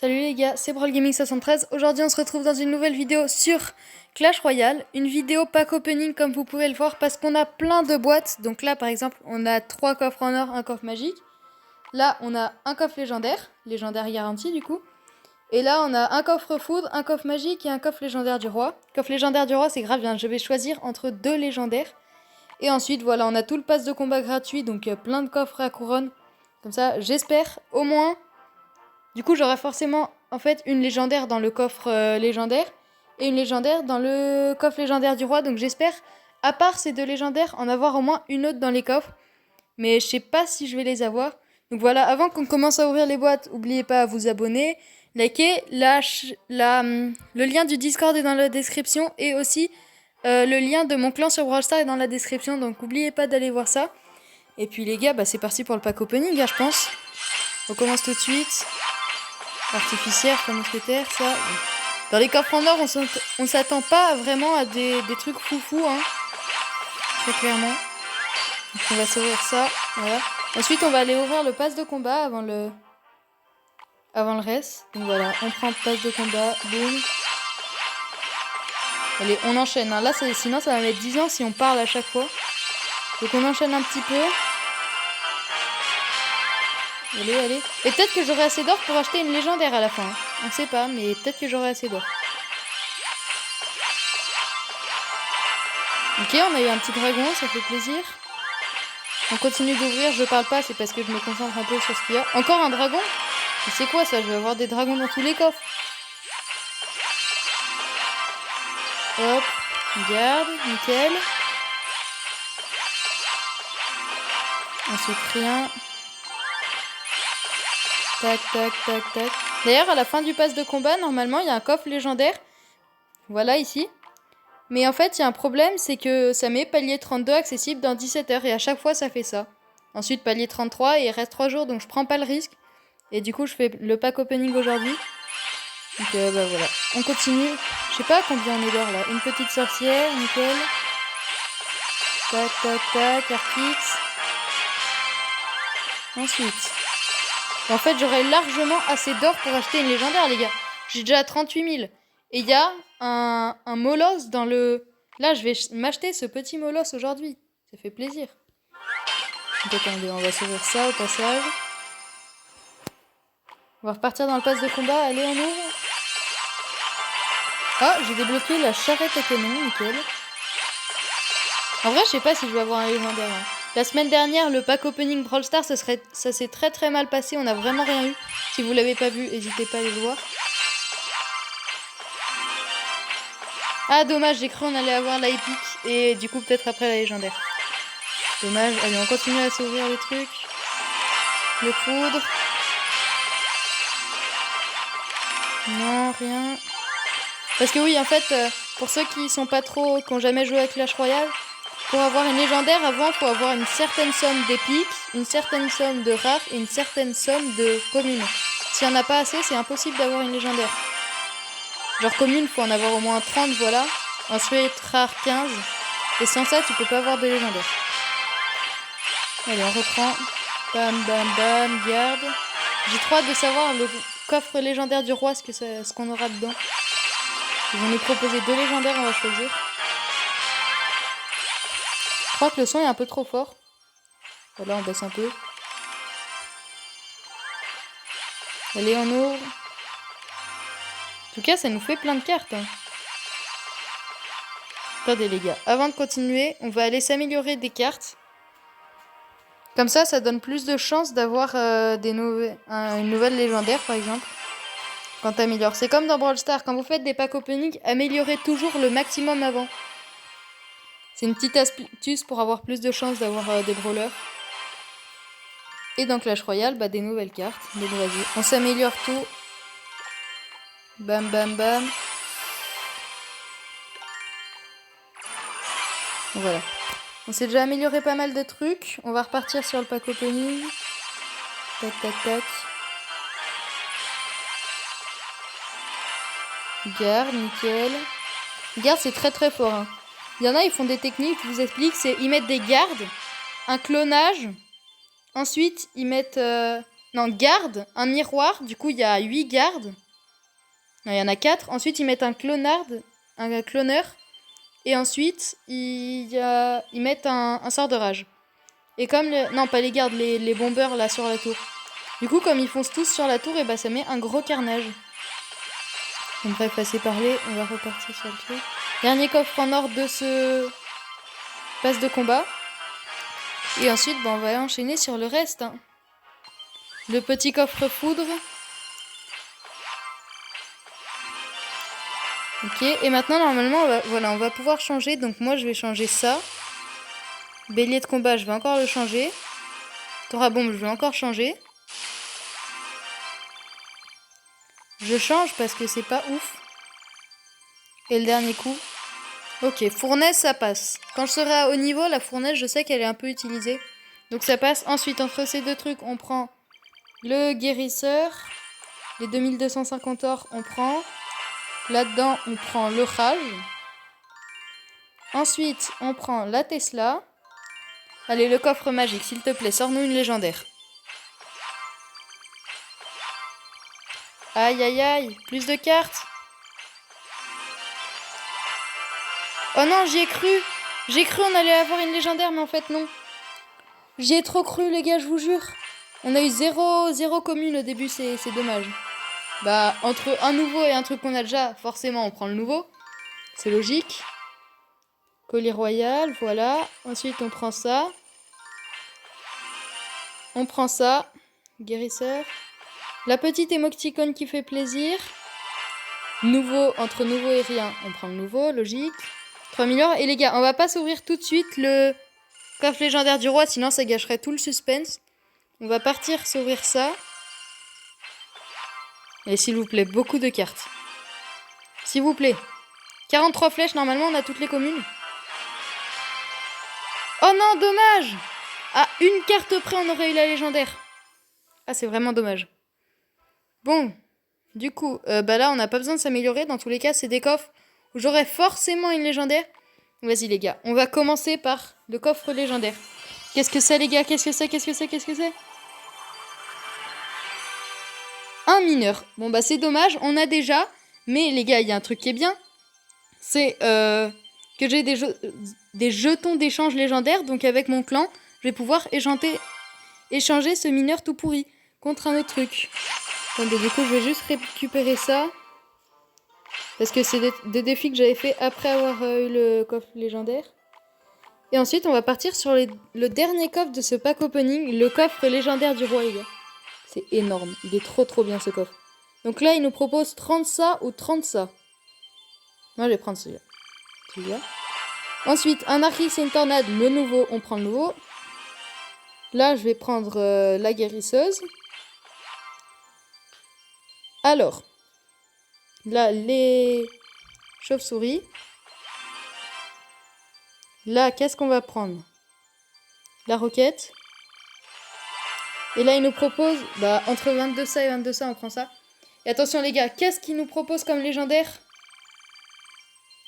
Salut les gars, c'est Brawl Gaming 73. Aujourd'hui on se retrouve dans une nouvelle vidéo sur Clash Royale. Une vidéo pack opening comme vous pouvez le voir parce qu'on a plein de boîtes. Donc là par exemple on a 3 coffres en or, un coffre magique. Là on a un coffre légendaire garanti du coup. Et là on a un coffre foudre, un coffre magique et un coffre légendaire du roi. Coffre légendaire du roi c'est grave bien, je vais choisir entre 2 légendaires. Et ensuite voilà on a tout le pass de combat gratuit, donc plein de coffres à couronne. Comme ça j'espère au moins... Du coup, j'aurai forcément, en fait, une légendaire dans le coffre légendaire et une légendaire dans le coffre légendaire du roi. Donc j'espère, à part ces 2 légendaires, en avoir au moins une autre dans les coffres. Mais je sais pas si je vais les avoir. Donc voilà, avant qu'on commence à ouvrir les boîtes, n'oubliez pas à vous abonner, liker, le lien du Discord est dans la description et aussi le lien de mon clan sur Brawl Stars est dans la description. Donc n'oubliez pas d'aller voir ça. Et puis les gars, c'est parti pour le pack opening, je pense. On commence tout de suite. Artificière, comme mousquetaire, ça. Dans les coffres en or, on s'attend pas vraiment à des trucs foufou, hein. Très clairement. Donc on va s'ouvrir ça, voilà. Ensuite, on va aller ouvrir le pass de combat avant le reste. Donc voilà, on prend le pass de combat, boum. Allez, on enchaîne, hein. Là, sinon ça va mettre 10 ans si on parle à chaque fois. Donc on enchaîne un petit peu. Allez, allez. Et peut-être que j'aurai assez d'or pour acheter une légendaire à la fin. On sait pas, mais peut-être que j'aurai assez d'or. Ok, on a eu un petit dragon, ça fait plaisir. On continue d'ouvrir, je parle pas, c'est parce que je me concentre un peu sur ce qu'il y a. Encore un dragon? Mais c'est quoi ça? Je vais avoir des dragons dans tous les coffres. Hop, garde, nickel. Ensuite rien. Tac, tac, tac, tac. D'ailleurs, à la fin du pass de combat, normalement, il y a un coffre légendaire. Voilà, ici. Mais en fait, il y a un problème, c'est que ça met palier 32 accessible dans 17 heures. Et à chaque fois, ça fait ça. Ensuite, palier 33 et il reste 3 jours, donc je prends pas le risque. Et du coup, je fais le pack opening aujourd'hui. Donc, voilà. On continue. Je sais pas combien on est d'or, là. Une petite sorcière, nickel. Tac, tac, tac, Artix. Ensuite... En fait, j'aurais largement assez d'or pour acheter une légendaire, les gars. J'ai déjà 38 000. Et il y a un molosse dans le... Là, je vais m'acheter ce petit molosse aujourd'hui. Ça fait plaisir. Donc, attendez, on va s'ouvrir ça au passage. On va repartir dans le pass de combat. Allez, on ouvre. Ah, j'ai débloqué la charrette à canon, nickel. En vrai, je sais pas si je vais avoir un légendaire. Hein. La semaine dernière, le pack opening Brawl Stars, ça s'est très très mal passé. On n'a vraiment rien eu. Si vous l'avez pas vu, n'hésitez pas à aller le voir. Ah, dommage, j'ai cru qu'on allait avoir la épique. Et du coup, peut-être après la légendaire. Dommage. Allez, on continue à s'ouvrir les trucs. Le foudre. Non, rien. Parce que oui, en fait, pour ceux qui sont pas trop, qui n'ont jamais joué à Clash Royale, pour avoir une légendaire, avant, il faut avoir une certaine somme d'épiques, une certaine somme de rares et une certaine somme de communes. S'il n'y en a pas assez, c'est impossible d'avoir une légendaire. Genre commune, il faut en avoir au moins 30, voilà. Ensuite, rare 15. Et sans ça, tu peux pas avoir de légendaire. Allez, on reprend. Bam, bam, bam, garde. J'ai trop hâte de savoir le coffre légendaire du roi, ce qu'on aura dedans. Ils vont nous proposer 2 légendaires, on va choisir. Je crois que le son est un peu trop fort. Voilà, on baisse un peu. Allez, on ouvre. En tout cas, ça nous fait plein de cartes. Hein. Attendez les gars, avant de continuer, on va aller s'améliorer des cartes. Comme ça donne plus de chances d'avoir une nouvelle légendaire, par exemple. Quand t'améliores. C'est comme dans Brawl Stars, quand vous faites des packs opening, améliorez toujours le maximum avant. C'est une petite astuce pour avoir plus de chances d'avoir des brawlers. Et dans Clash Royale, des nouvelles cartes. Donc vas-y, on s'améliore tout. Bam, bam, bam. Voilà. On s'est déjà amélioré pas mal de trucs. On va repartir sur le pack opening. Tac, tac, tac. Garde, nickel. Garde, c'est très très fort. Hein. Il y en a, ils font des techniques, je vous explique. C'est ils mettent des gardes, un clonage. Ensuite, ils mettent Non, garde, un miroir. Du coup, il y a 8 gardes. Non, il y en a 4. Ensuite, ils mettent un cloneur. Et ensuite, ils mettent un sort de rage. Et comme non, pas les gardes, les bombeurs là sur la tour. Du coup, comme ils foncent tous sur la tour, et bah ça met un gros carnage. Donc bref, assez parlé, on va repartir sur le truc. Dernier coffre en or de ce passe de combat. Et ensuite, bah, on va enchaîner sur le reste. Hein. Le petit coffre foudre. Ok, et maintenant, normalement, on va pouvoir changer. Donc moi, je vais changer ça. Bélier de combat, je vais encore le changer. Thora bombe, je vais encore changer. Je change parce que c'est pas ouf. Et le dernier coup. Ok, fournaise, ça passe. Quand je serai à haut niveau, la fournaise, je sais qu'elle est un peu utilisée. Donc ça passe. Ensuite, entre ces deux trucs, on prend le guérisseur. Les 2250 or, on prend. Là-dedans, on prend le rage. Ensuite, on prend la Tesla. Allez, le coffre magique, s'il te plaît, sors-nous une légendaire. Aïe, aïe, aïe, plus de cartes. Oh non, j'y ai cru. J'ai cru on allait avoir une légendaire, mais en fait, non. J'y ai trop cru, les gars, je vous jure. On a eu 0 commune au début, c'est dommage. Bah, entre un nouveau et un truc qu'on a déjà, forcément, on prend le nouveau. C'est logique. Collier royal, voilà. Ensuite, on prend ça. On prend ça. Guérisseur. La petite émoticône qui fait plaisir. Nouveau, entre nouveau et rien, on prend le nouveau, logique. 3000 or. Et les gars, on va pas s'ouvrir tout de suite le coffre légendaire du roi, sinon ça gâcherait tout le suspense. On va partir s'ouvrir ça. Et s'il vous plaît, beaucoup de cartes. S'il vous plaît. 43 flèches, normalement on a toutes les communes. Oh non, dommage! À une carte près, on aurait eu la légendaire. Ah, c'est vraiment dommage. Bon, du coup, bah là, on n'a pas besoin de s'améliorer. Dans tous les cas, c'est des coffres où j'aurai forcément une légendaire. Vas-y, les gars, on va commencer par le coffre légendaire. Qu'est-ce que c'est, les gars? Qu'est-ce que c'est? Un mineur. Bon, bah, c'est dommage, on a déjà. Mais, les gars, il y a un truc qui est bien. C'est que j'ai des jetons d'échange légendaires. Donc, avec mon clan, je vais pouvoir échanger ce mineur tout pourri contre un autre truc. Attendez, du coup, je vais juste récupérer ça. Parce que c'est des défis que j'avais fait après avoir eu le coffre légendaire. Et ensuite, on va partir sur le dernier coffre de ce pack opening, le coffre légendaire du roi, les gars. C'est énorme. Il est trop bien, ce coffre. Donc là, il nous propose 30 ça ou 30 ça. Moi, je vais prendre celui-là. Ensuite, un archis et une tornade, le nouveau, on prend le nouveau. Là, je vais prendre la guérisseuse. Alors, là, les chauves-souris. Là, qu'est-ce qu'on va prendre? La roquette. Et là, il nous propose, bah, entre 22 ça et 22 ça, on prend ça. Et attention, les gars, qu'est-ce qu'il nous propose comme légendaire?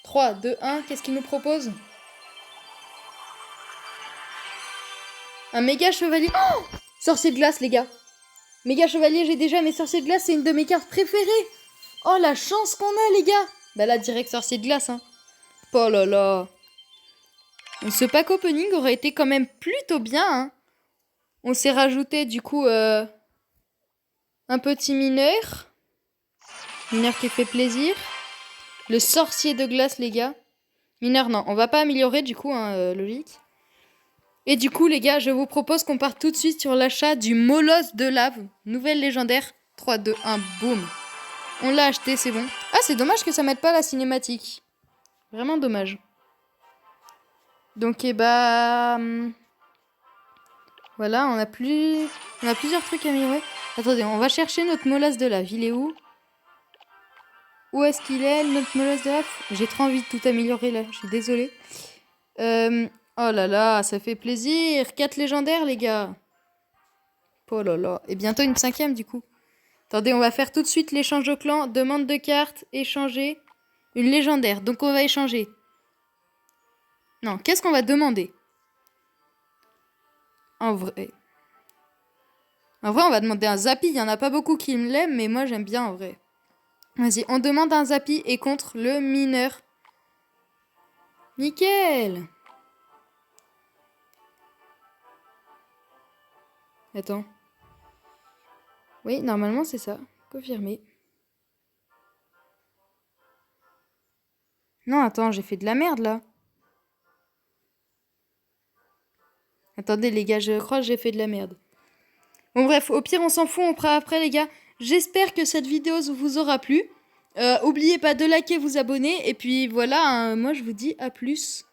3, 2, 1, qu'est-ce qu'il nous propose? Un méga chevalier. Oh, sorcier de glace, les gars. Méga chevalier, j'ai déjà, mais sorcier de glace, c'est une de mes cartes préférées. Oh, la chance qu'on a, les gars. Bah là, direct sorcier de glace, hein. Oh là là. Ce pack opening aurait été quand même plutôt bien, hein. On s'est rajouté, du coup, un petit mineur. Mineur qui fait plaisir. Le sorcier de glace, les gars. Mineur, non, on va pas améliorer, du coup, hein, logique. Et du coup, les gars, je vous propose qu'on parte tout de suite sur l'achat du molosse de lave. Nouvelle légendaire. 3, 2, 1, boum. On l'a acheté, c'est bon. Ah, c'est dommage que ça mette pas la cinématique. Vraiment dommage. Donc, bah... voilà, on a plusieurs trucs à améliorer. Attendez, on va chercher notre molosse de lave. Il est où? Où est-ce qu'il est, notre molosse de lave? J'ai trop envie de tout améliorer, là. Je suis désolée. Oh là là, ça fait plaisir. 4 légendaires, les gars. Oh là là. Et bientôt une 5e, du coup. Attendez, on va faire tout de suite l'échange au clan. Demande de carte, échanger. Une légendaire. Donc, on va échanger. Non, qu'est-ce qu'on va demander? En vrai. En vrai, on va demander un Zappi. Il y en a pas beaucoup qui me l'aiment, mais moi, j'aime bien en vrai. Vas-y, on demande un Zappi et contre le mineur. Nickel! Attends. Oui, normalement, c'est ça. Confirmé. Non, attends, j'ai fait de la merde, là. Attendez, les gars, je crois que j'ai fait de la merde. Bon, bref, au pire, on s'en fout, on fera après, les gars. J'espère que cette vidéo vous aura plu. Oubliez pas de liker, vous abonner. Et puis, voilà, hein, moi, je vous dis à plus.